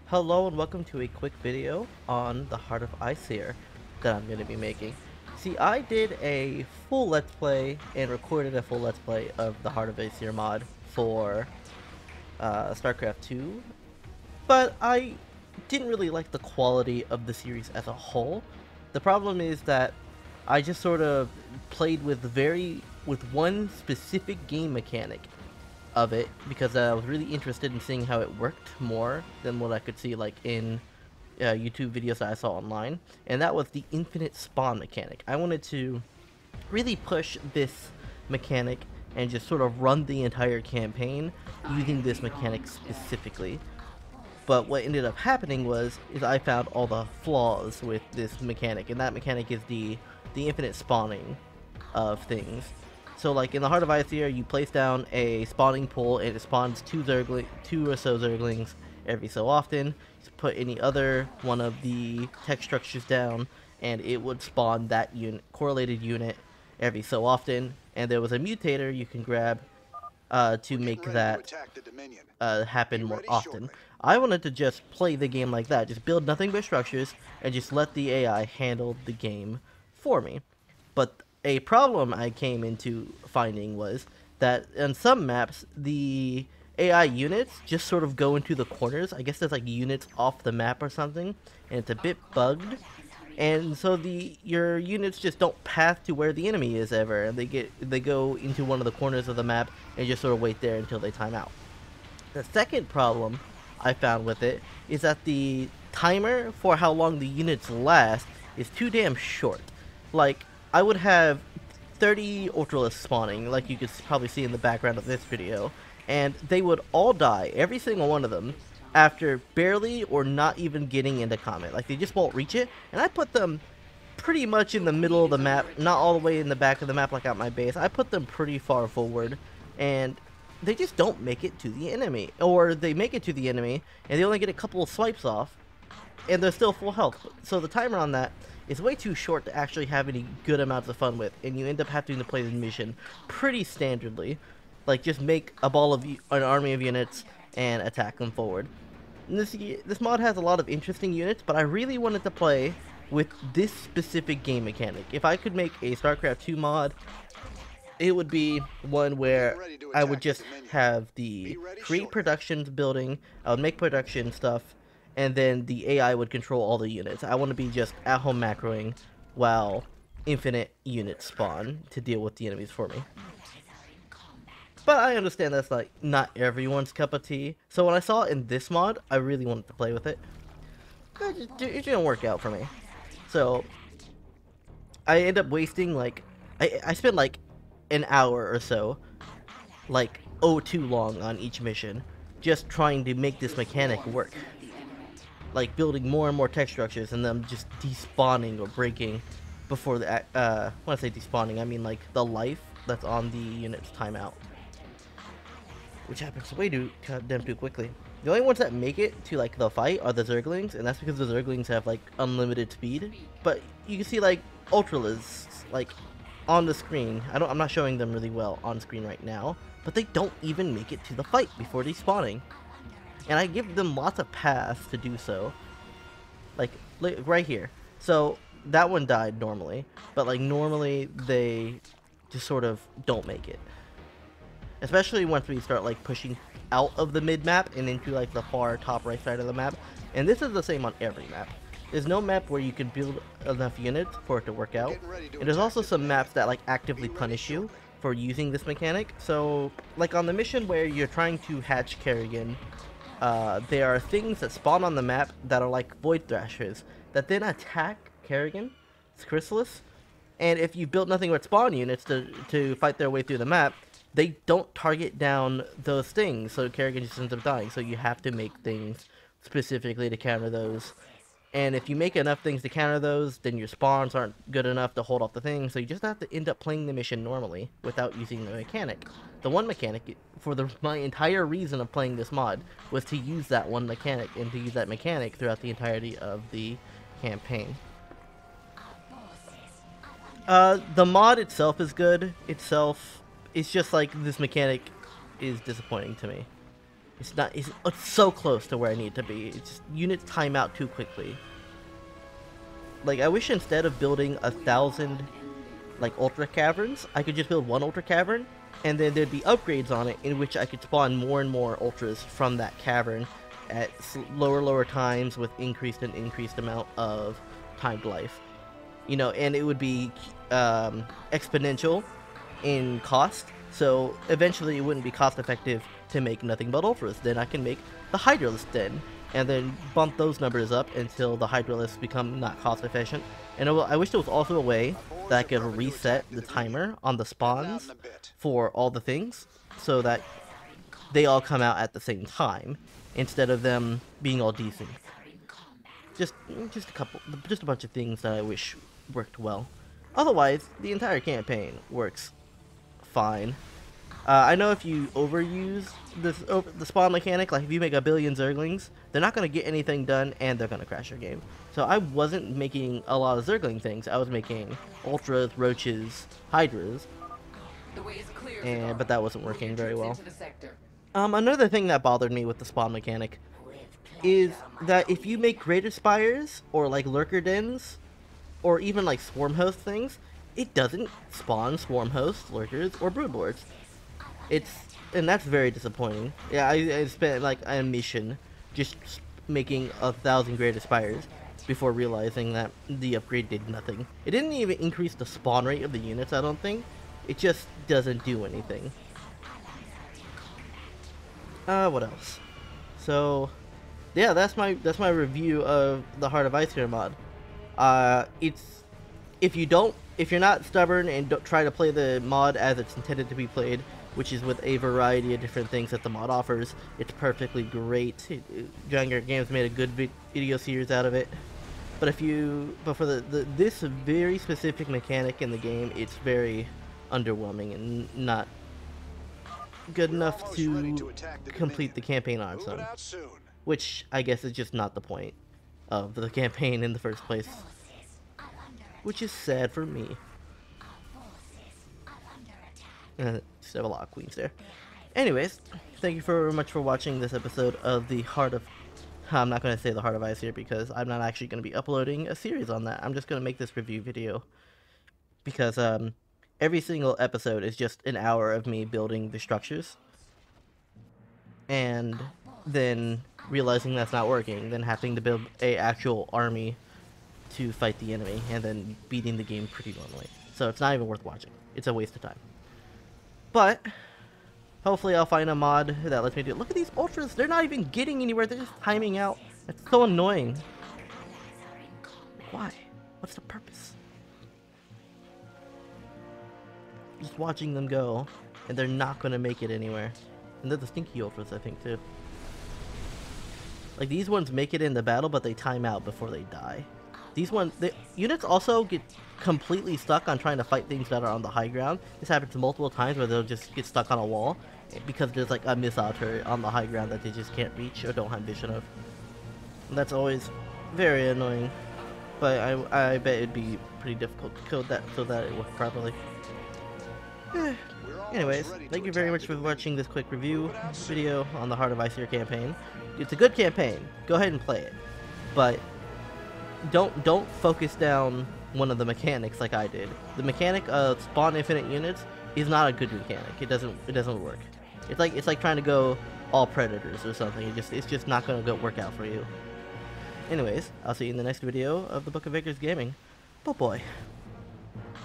Hello and welcome to a quick video on the Heart of Iceseer that I'm going to be making. See, I did a full Let's Play and recorded a full Let's Play of the Heart of Iceseer mod for Starcraft 2, but I didn't really like the quality of the series as a whole. The problem is that I just sort of played with one specific game mechanic of it because I was really interested in seeing how it worked more than what I could see like in YouTube videos that I saw online, and that was the infinite spawn mechanic. I wanted to really push this mechanic and just sort of run the entire campaign using this mechanic specifically. But what ended up happening is I found all the flaws with this mechanic, and that mechanic is the infinite spawning of things. So like in the Heart of Iceseer, you place down a spawning pool and it spawns two or so zerglings every so often. You put any other one of the tech structures down and it would spawn that correlated unit every so often. And there was a mutator you can grab to make that happen more often. I wanted to just play the game like that, just build nothing but structures and just let the AI handle the game for me. But a problem I came into finding was that on some maps, the AI units just sort of go into the corners. I guess there's like units off the map or something, and it's a bit bugged. And so your units just don't path to where the enemy is ever, and they go into one of the corners of the map and just sort of wait there until they time out. The second problem I found with it is that the timer for how long the units last is too damn short. Like, I would have 30 Ultralisks spawning, like you could probably see in the background of this video, and they would all die, every single one of them, after barely or not even getting into combat. Like, they just won't reach it, and I put them pretty much in the middle of the map, not all the way in the back of the map like at my base. I put them pretty far forward, and they just don't make it to the enemy. Or they make it to the enemy, and they only get a couple of swipes off, and they're still full health. So the timer on that is way too short to actually have any good amounts of fun with, and you end up having to play the mission pretty standardly. Like, just make a ball of an army of units and attack them forward. And this mod has a lot of interesting units, but I really wanted to play with this specific game mechanic. If I could make a StarCraft 2 mod, it would be one where I would just have the create productions building, I would make production stuff, and then the AI would control all the units. I want to be just at home macroing while infinite units spawn to deal with the enemies for me. But I understand that's like not everyone's cup of tea. So when I saw it in this mod, I really wanted to play with it. It didn't work out for me. So I end up wasting like I spent like an hour or so, like too long on each mission, just trying to make this mechanic work. Like building more and more tech structures and them just despawning or breaking before the when I say despawning, I mean like the life that's on the unit's timeout, which happens way too damn too quickly. The only ones that make it to like the fight are the zerglings, and that's because the zerglings have like unlimited speed. But you can see like Ultralisks like on the screen. I'm not showing them really well on screen right now, but they don't even make it to the fight before despawning. And I give them lots of paths to do so. Like right here. So that one died normally, but like normally they just sort of don't make it. Especially once we start like pushing out of the mid-map and into like the far top right side of the map. And this is the same on every map. There's no map where you can build enough units for it to work out. And there's also some maps that like actively punish you for using this mechanic. So like on the mission where you're trying to hatch Kerrigan, there are things that spawn on the map that are like Void Thrashers that then attack Kerrigan, it's Chrysalis, and if you built nothing but spawn units to fight their way through the map, they don't target down those things, so Kerrigan just ends up dying. So you have to make things specifically to counter those. And if you make enough things to counter those, then your spawns aren't good enough to hold off the thing, so you just have to end up playing the mission normally without using the mechanic. The one mechanic, for my entire reason of playing this mod, was to use that one mechanic, and to use that mechanic throughout the entirety of the campaign. The mod itself is good. It's just like this mechanic is disappointing to me. It's so close to where I need to be. It's just, units time out too quickly. Like, I wish instead of building 1,000 like ultra caverns, I could just build one ultra cavern, and then there'd be upgrades on it in which I could spawn more and more ultras from that cavern at lower times with increased amount of timed life. You know, and it would be exponential in cost, so eventually it wouldn't be cost effective to make nothing but ultras. Then I can make the Hydralisks then, and then bump those numbers up until the Hydralisks become not cost efficient. And I wish there was also a way that I could reset the timer on the spawns for all the things, so that they all come out at the same time, instead of them being all decent. Just a bunch of things that I wish worked well. Otherwise, the entire campaign works fine. I know if you overuse the spawn mechanic, like if you make a billion Zerglings, they're not going to get anything done and they're going to crash your game. So I wasn't making a lot of Zergling things. I was making Ultras, Roaches, Hydras, but that wasn't working very well. Another thing that bothered me with the spawn mechanic is that if you make Greater Spires, or like Lurker Dens, or even like Swarm Host things, it doesn't spawn Swarm Hosts, Lurkers, or Broodlords. And that's very disappointing. Yeah, I spent like a mission just making 1,000 Greater Spires before realizing that the upgrade did nothing. It didn't even increase the spawn rate of the units, I don't think. It just doesn't do anything. What else? So, yeah, that's my review of the Heart of Icegear mod. If you're not stubborn and don't try to play the mod as it's intended to be played, which is with a variety of different things that the mod offers, it's perfectly great. Younger Games made a good video series out of it. But for this very specific mechanic in the game, it's very underwhelming and not good enough to complete the campaign on its own. Which I guess is just not the point of the campaign in the first place. Which is sad for me. Just have a lot of queens there. Anyways, thank you very much for watching this episode of the Heart of... I'm not going to say the Heart of Ice here because I'm not actually going to be uploading a series on that. I'm just going to make this review video. Because every single episode is just an hour of me building the structures. And then realizing that's not working. Then having to build a actual army to fight the enemy. And then beating the game pretty normally. So it's not even worth watching. It's a waste of time. But hopefully I'll find a mod that lets me do it. Look at these ultras. They're not even getting anywhere. They're just timing out. That's so annoying. Why? What's the purpose? Just watching them go. And they're not going to make it anywhere. And they're the stinky ultras, I think, too. Like, these ones make it in the battle, but they time out before they die. These ones, the units also get completely stuck on trying to fight things that are on the high ground. This happens multiple times where they'll just get stuck on a wall because there's like a missile turret on the high ground that they just can't reach or don't have vision of. And that's always very annoying. But I bet it'd be pretty difficult to code that so that it works properly. Anyways, thank you very much for watching this quick review video on the Heart of Icegear campaign. It's a good campaign. Go ahead and play it. But don't focus down one of the mechanics like I did. The mechanic of spawn infinite units is not a good mechanic. It doesn't work. It's like trying to go all predators or something. It's just not gonna work out for you. Anyways, I'll see you in the next video of the Book of Vigors Gaming. Bye boy.